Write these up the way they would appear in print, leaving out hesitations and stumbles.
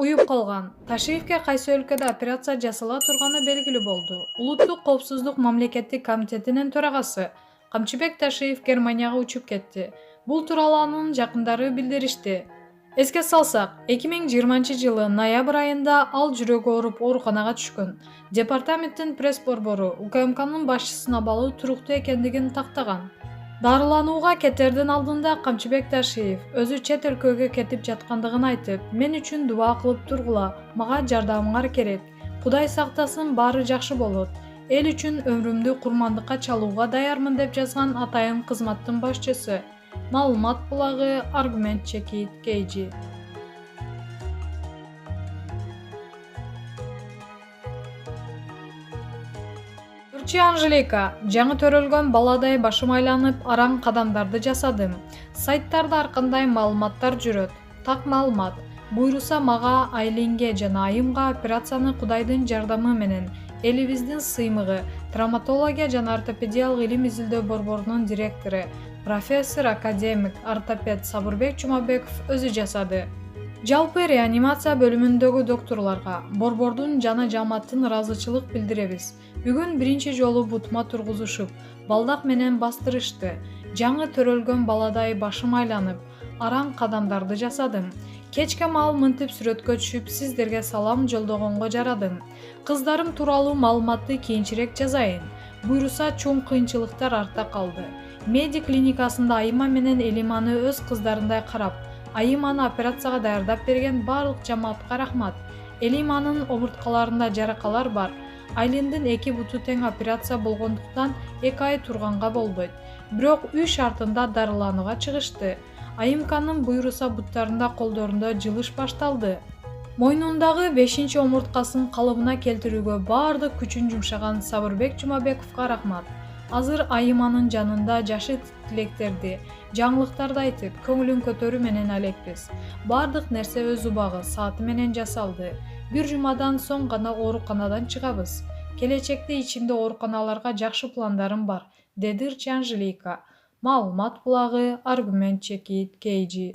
уюп калган. Ташиевке кайсы өлкөдө операция жасала турганы белгилүү болду. Улуттук коопсуздук мамлекеттик комитетинин төрагасы Камчыбек Ташиев Германияга учуп кетти. Бул тууралуу анын жакындары билдиришти. Эске салсак, 2020-жылы ноябрь айында ал жүрөгү ооруп ооруканага түшкөн. Департаменттин пресс борбору УКМКнын башчысына балуу туруктуу экендигин тактаган. Дарыланууга кетердин алдында Камчыбек Ташиев өзү чет өлкөгө кетип жаткандыгын айтып, мен үчүн дуба кылып тургула, мага жардамыңар керек. Кудай сактасын, баары жакшы болот. Эл үчүн өмүрүмдү курмандыкка чалууга даярмын деп жазган атайын кызматтын башчысы. Маалымат булагы Аргумент Чекит Кейжи. Анжелика, жаңы төрөлгөн баладай башым айланып, араң кадамдарды жасадым. Сайттарда ар кандай маалыматтар жүрөт. Так маалымат. Буйруса мага, Айлинге жана айымга операцияны Кудайдын жардамы менен элибиздин сыймыгы, травматология жана ортопедиялык илим изилдөө борборунун директору, профессор академик ортопед Сабырбек Жумабеков өзү жасады. Жалпы реанимация бөлүмүндөгү докторлорго, борбордун жана жамааттын ыраазычылык билдиребиз. Бүгүн биринчи жолу бутума тургузушуп, балдак менен бастырышты. Жаңы төрөлгөн баладай башым айланып, араң кадамдарды жасадым. Кечке маал мынтип сүрөткө түшүп, сиздерге салам жолдогонго жарадым. Кыздарым тууралуу маалыматты кийинчерээк жазайын. Буйруса чоң кыйынчылыктар артта калды. Медик клиникасында Айыма менен Элиманы өз кыздарындай карап, Айыманы операцияга даярдап берген барлык жамаатка рахмат. Элиманын омурткаларында жаракалар бар. Айлиндин эки буту тең операция болгондуктан 2 ай турганга болбойт. Бирок үй шартында дарыланууга чыгышты. Айымканын буйруса буттарында колдорунда жылыш башталды. Мойнундагы 5 омурткасын калыбына келтирүүгө бардык күчүн жумшаган Сабырбек Жумабековго рахмат. Азыр Айыманын жанында жашы тилектерди, жаңылыктарды айтып, көңүлүн көтөрүү менен алекпиз. Бардык нерсе өз убагы, сааты менен жасалды. Бир жумадан соң гана ооруканадан чыгабыз. Келечекте ичимде ооруканаларга жакшы пландарым бар, деди Анжелика. Маалымат булагы Аргумент Чекит Кейжи.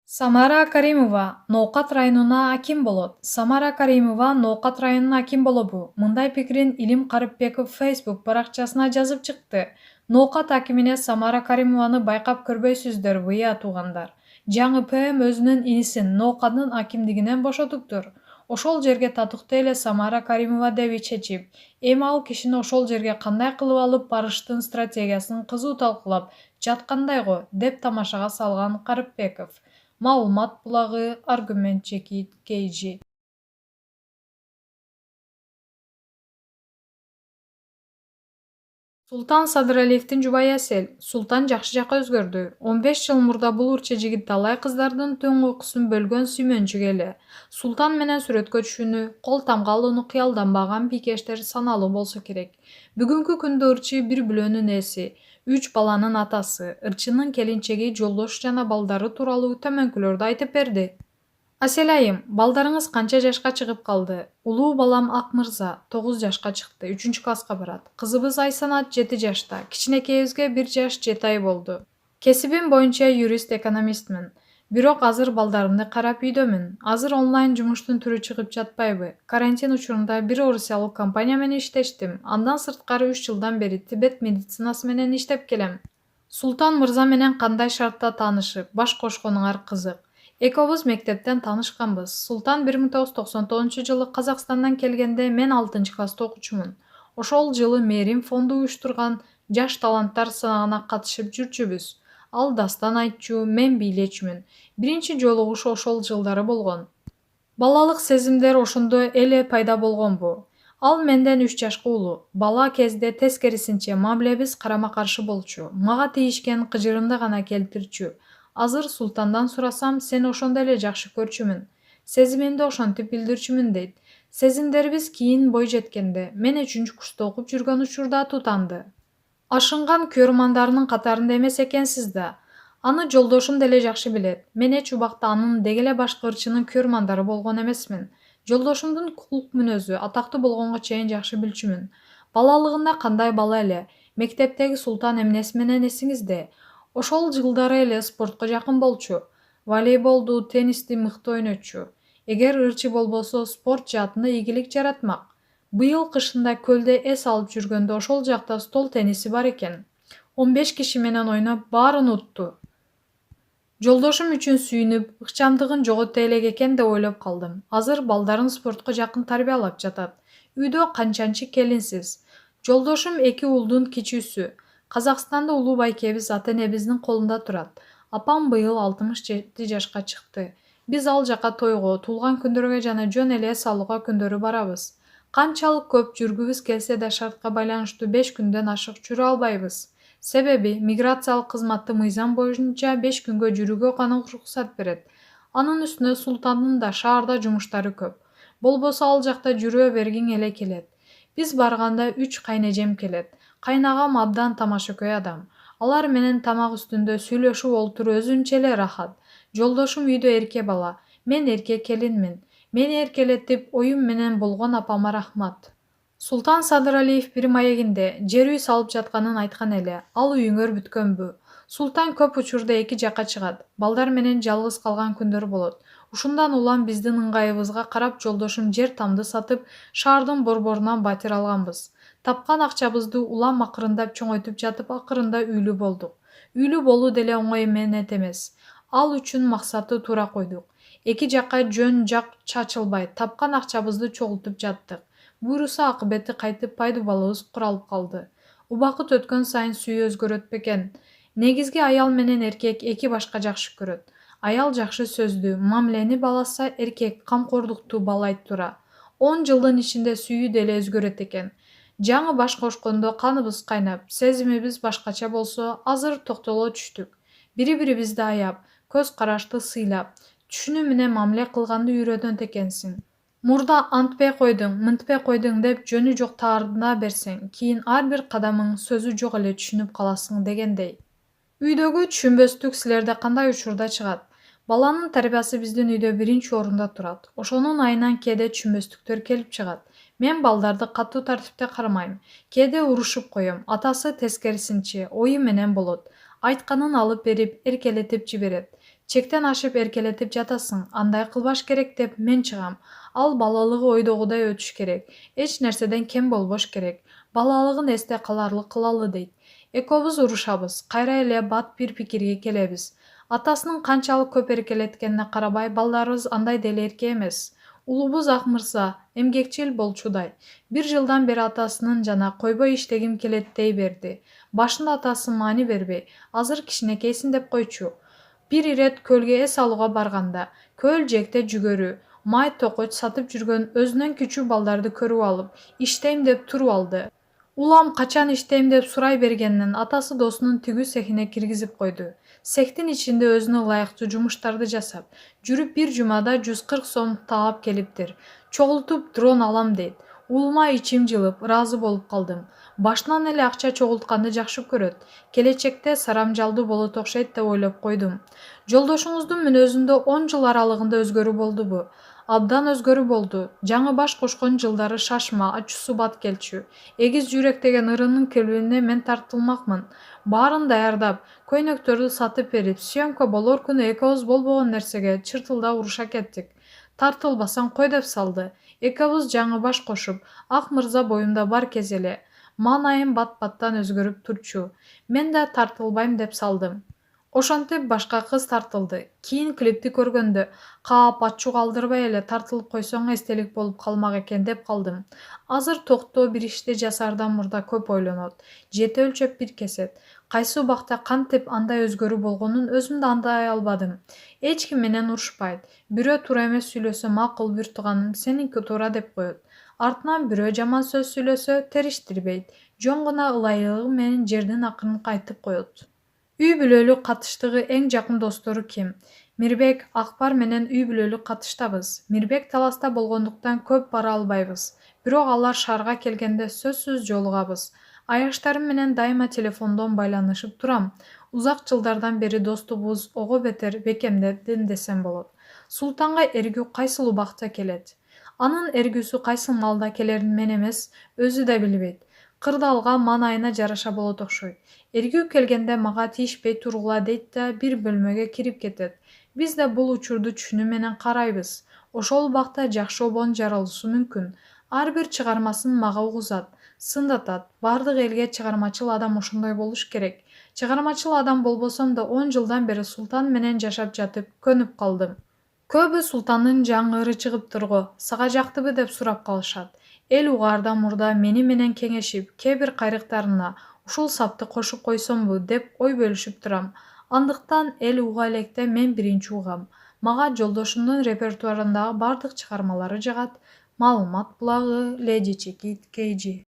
Самара Каримова Ноокат районуна аким болот. Самара Каримова Ноокат районуна аким болобу? Мындай пикирин Илим Карыпбеков Facebook баракчасына жазып чыкты. Ноокат акимине Самара Каримованы байкап көрбөйсүздөр, выя туугандар. Жаңы ПМ өзүнүн инисин Ноокаттын акимдигинен бошотуптур. Ошол жерге татыктуу эле Самара Каримова деп чечип, эми ал кишини ошол жерге кандай кылып алып барыштын стратегиясын кызуу талкуулап жаткандай го, деп тамашага салган Карыпбеков. Маалымат булагы Аргумент Чекит Кейжи. Султан Садыралиевдин жубайы Асель. Султан жакшы жакка өзгөрдү. 15 жыл мурда бул урча жигит талай кыздардын түн уйкусун бөлгөн сүймөнчүк эле. Султан менен сүрөткө түшүүнү, кол тамга алууну кыялданбаган бийкештер саналуу болсо керек. Бүгүнкү күндө ырчы бир бүлөнүн ээси, 3 баланын атасы, ырчынын келинчеги, жолдошу жана балдары тууралуу төмөнкүлөрдү айтып берди. Асель айым, балдарыңыз канча жашка чыгып калды? Улуу балам Акмырза 9 жашка чыкты, 3 класска барат. Кызыбыз Айсанат 7 жашта, кичинекейибизге 1 жаш 7 ай болду. Кесибим боюнча юрист-экономистмин. Бирок азыр балдарымды карап үйдөмүн. Азыр онлайн жумуштун түрү чыгып жатпайбы? Карантин учурунда бир орусиялык компания менен иштештим. Андан сырткары 3 жылдан бери Тибет медицинасы менен иштеп келем. Султан мырза менен кандай шартта таанышып, баш кошконуңар кызык. Экөөбүз мектептен таанышканбыз. Султан 1999-жылы Казакстандан келгенде мен 6-класста окуучумун. Ошол жылы Мерим фонду уюштурган жаш таланттар сынагына катышып жүрчүбүз. Ал дастан айтчу, мен бийлечүмүн. Биринчи жолугуш ошол жылдары болгон. Балалык сезимдер ошондо эле пайда болгонбу? Ал менден 3 жашка улуу. Бала кезде тескерисинче мамилебиз карама-каршы болчу. Мага тийишкен кыжырымды гана келтирчү. Азыр Султандан сурасам, сен ошондо эле жакшы көрчүмүн. Сезимимди ошентип билдирчүмүн дейт. Сезимдерибиз кийин бой жеткенде, мен 3-курста окуп жүргөн учурда тутанды. Ашынган көрмандарынын катарында эмес экенсиз да. Аны жолдошум деле жакшы билет. Мен эч убакта анын дегеле башка ырчынын көрмандары болгон эмесмин. Жолдошумдун кулк мүнөзү атактуу болгонго чейин жакшы билчүмүн. Балалыгында кандай бала эле. Мектептеги Султан эмнеси менен эсиңизде? Ошол жылдары эле спортко жакын болчу. Волейболду, теннисти мыкты ойночу. Эгер ырчы болбосо спорт жаатында ийгилик жаратмак. Быйыл кышында көлдө эс алып жүргөндө ошол жакта стол тенниси бар экен. 15 киши менен ойноп баарын утту. Жолдошум үчүн сүйүнүп, ыкчамдыгын жогото элек экен деп ойлоп калдым. Азыр балдарын спортко жакын тарбиялап жатат. Үйдө канчанчы келинсиз? Жолдошум 2 уулдун кичүүсү. Казакстанда улуу байкебиз ата-энебиздин колунда турат. Апам быйыл 67 жашка чыкты. Биз ал жака тойго, туулган күндөргө жана жөн эле эс алууга күндөрү барабыз. Канчалык көп жүргүбүз келсе да шартка байланыштуу 5 күндөн ашык жүрө албайбыз. Себеби миграциялык кызматы мыйзам боюнча 5 күнгө жүрүүгө гана уруксат берет. Анын үстүнө Султандын да шаарда жумуштары көп. Болбосо ал жакта жүрө бергиң эле келет. Биз барганда 3 кайнежем келет. Кайнагам абдан тамашакөй адам. Алар менен тамак үстүндө сүйлөшүп олтуруу өзүнчө эле рахат. Жолдошум үйдө эрке бала. Мен эрке келинмин. Мени эркелетип, оюм менен болгон апама рахмат. Султан Садыралиев бир маегинде жер үй салып жатканын айткан эле. Ал үйүңөр бүткөнбү? Султан көп учурда эки жакка чыгат. Балдар менен жалгыз калган күндөр болот. Ушундан улам биздин ыңгайыбызга карап жолдошум жер тамды сатып, шаардын борборунан батир алганбыз. Тапкан акчабызды улам акырындап чоңойтуп жатып, акырында үйлүү болдук. Үйлүү болуу деле оңой эмес эмес. Ал үчүн максатты туура койдук. Эки жакка жөн жак чачылбай, тапкан акчабызды чогултуп жаттык. Буйруса акыбети кайтып пайдубалыбыз куралып калды. Убакыт өткөн сайын сүйүү өзгөрөт бекен. Негизги аял менен эркек эки башка жакшы көрөт. Аял жакшы сөздү, мамилени баласа, эркек камкордукту баалайт тура. 10 жылдын ичинде сүйүү деле өзгөрөт экен. Жаңы баш кошкондо каныбыз кайнап, сезимибиз башкача болсо, азыр токтоло түштүк. Бири-бирибизди аяп, көз карашты сыйлап, түшүнүү менен мамиле кылганды үйрөнөт экенсиң. Мурда антпай койдуң, мынтпай койдуң деп жөнү жок таардына берсең, кийин ар бир кадамың сөзү жок эле түшүнүп каласың дегендей. Үйдөгү түшүнбөстүк силерде кандай учурда чыгат? Баланын тарбиясы биздин үйдө биринчи орунда турат. Ошонун айынан кээде түшүнбөстүктөр келип чыгат. Мен балдарды катуу тартипте кармайм. Кээде урушуп коем. Атасы тескерисинче, ою менен болот. Айтканын алып берип, эркелетип жиберет. Чектен ашып эркелетип жатасың, андай кылбаш керек деп мен чыгам. Ал балалыгы ойдогудай өтүш керек. Эч нерседен кем болбош керек. Балалыгын эсте каларлык кылалы дейт. Экөөбүз урушабыз, кайра эле бат бир пикирге келебиз. Атасынын канчалык көп эркелеткенине карабай, балдарыбыз андай деле эрке эмес. Улубуз Ак мырза эмгекчил болчудай. 1 жылдан бери атасынын жана койбой иштегим келет дей берди. Башында атасы маани бербей, азыр кичинекейсиң деп койчу. Бир ирет көлгө эс алууга барганда, көл жээгте жүгөрү, май токоч сатып жүргөн өзүнөн күчүү балдарды көрүп алып, иштейм деп туруп алды. Улам качан иштейм деп сурай бергенинен атасы досунун тигүү цехине киргизип койду. Цехтин ичинде өзүнө ылайыктуу жумуштарды жасап, жүрүп бир жумада 140 сом таап келиптир. Чогултуп дрон алам дейт. Улума ичим жылып, ыраазы болуп калдым. Башынан эле акча чогултканды жакшы көрөт. Келечекте сарамжалдуу болот окшойт деп ойлоп койдум. Жолдошуңуздун мүнөзүндө 10 жыл аралыгында өзгөрүү болдубу? Абдан өзгөрүү болду. Жаңы баш кошкон жылдары шашма, ачуусу бат келчү. Эгиз жүрөк деген ырынын келүүнүнө мен тартылмакмын. Баарын даярдап, көйнөктөрдү сатып берип, съемка болор күнү экөөбүз болбогон нерсеге чыртылдап уруша кеттик. Тартылбасаң кой деп салды. Экөөбүз жаңы баш кошуп, Ак мырза боюмда бар кез эле. Маанайым бат-баттан өзгөрүп турчу. Мен да тартылбайм деп салдым. Ошентип башка кыз тартылды. Кийин клипти көргөндө, каап ачуу калтырбай эле тартылып койсоң эстелик болуп калмак экен деп калдым. Азыр токтоо бир ишти жасаардан мурда көп ойлонот. Жети өлчөп бир кесет. Кайсы убакта кантип андай өзгөрүү болгонун өзүм да андай албадым. Эч ким менен урушпайт. Бирөө туура эмес сүйлөсө макул бир тууганым сеники туура деп коет. Артынан бирөө жаман сөз сүйлөсө териштирбейт. Жөн гана ылайыгы менен жердин акырын айтып коет. Үй бүлөлүк катыштыгы эң жакын достору ким? Мирбек, Акбар менен үй бүлөлүк катыштабыз. Мирбек таласта болгондуктан көп бара албайбыз. Бирок алар шаарга келгенде сөзсүз жолугабыз. Аяштарым менен дайыма телефондон байланышып турам. Узак жылдардан бери достугубуз ого бетер бекемдедим десем болот. Султанга эргүү кайсыл убакта келет? Анын эргүүсү кайсы маалда келерин мен эмес, өзү да билбейт. Кырдаалга маанайына жараша болот окшойт. Эргүү келгенде мага тийишпей тургула дейт да бир бөлмөгө кирип кетет. Биз да бул учурду түшүнүү менен карайбыз. Ошол убакта жакшы обон жаралуусу мүмкүн. Ар бир чыгармасын мага угузат, сындатат. Бардык элге чыгармачыл адам ошондой болуш керек. Чыгармачыл адам болбосом да 10 жылдан бери Султан менен жашап жатып көнүп калдым. Көбү Султандын жаңыры чыгыптырго, сага жактыбы деп сурап калышат. Эл угаардан мурда мени менен кеңешип, кээ бир кайрыктарына ушул сапты кошуп койсомбу деп ой бөлүшүп турам. Андыктан эл уга электе мен биринчи угам. Мага жолдошумдун репертуарындагы бардык чыгармалары жагат. Маалымат булагы, Леди Чекит, Кейджи.